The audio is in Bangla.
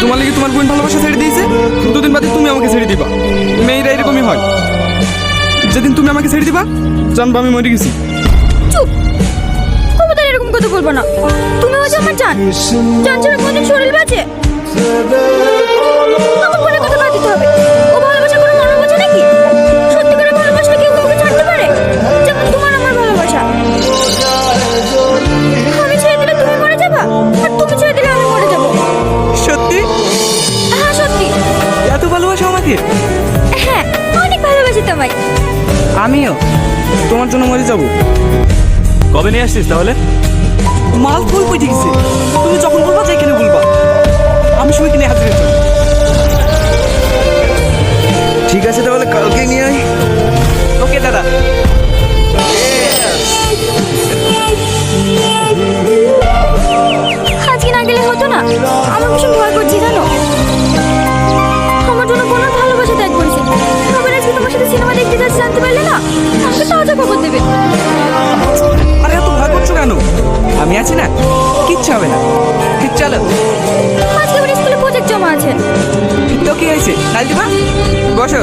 তোমার লাগি তোমার বোন ভালোবাসা ছেড়ে দিয়েছে, দুদিন বাদে তুমি আমাকে ছেড়ে দিবা। মেয়েরা এরকমই হয়, যেদিন তুমি আমাকে ছেড়ে দিবা জানবা আমি মরে গেছি। চুপ, খবরদার এরকম কথা বলবো না। তুমি হচ্ছে আমার জান, জান ছাড়া কোনদিন শরীর বাঁচে? আমার বোনের কথা বাদ দিতে হবে। ও ভালোবাসা কোনো মনের বোঝে নাকি? সত্যিকারের ভালোবাসা কেউ কাউকে ছাড়তে পারে? যেমন তোমার আমার ভালোবাসা। আমি ছেড়ে দিলে তুমি মরে যাবা, আর তুমি ছেড়ে দিলে আমি মরে যাবো। সত্যি? হ্যাঁ সত্যি। এত ভালোবাসা আমাকে? হ্যাঁ, অনেক ভালোবাসি তোমায়। আমিও তোমার জন্য মরে যাব। কবে নিয়ে আসছিস তাহলে? মাল ফুল কই গেছে, তুমি যখন বলবা যেখানে বলবা আমি সময় কিনে হাজির হচ্ছি। ঠিক আছে তাহলে কালকে নিয়ে আয়। ওকে দাদা। আজকে না গেলে হতো না? আমার ভীষণ ভয় করছে জানো। আমার জন্য বোনের ভালোবাসা ত্যাগ করেছে, আবার আজকে তোমার সাথে সিনেমা দেখতে যাচ্ছি, জানতে পারলে না আমাকে তাজা খবর দেবে। আরে এত ভয় করছো কেন? আমি আছি না, কিচ্ছু হবে না। চলো। আজকে আমার স্কুলে প্রজেক্ট জমা আছে। তো কি হয়েছে, কাল দিবা? বসো।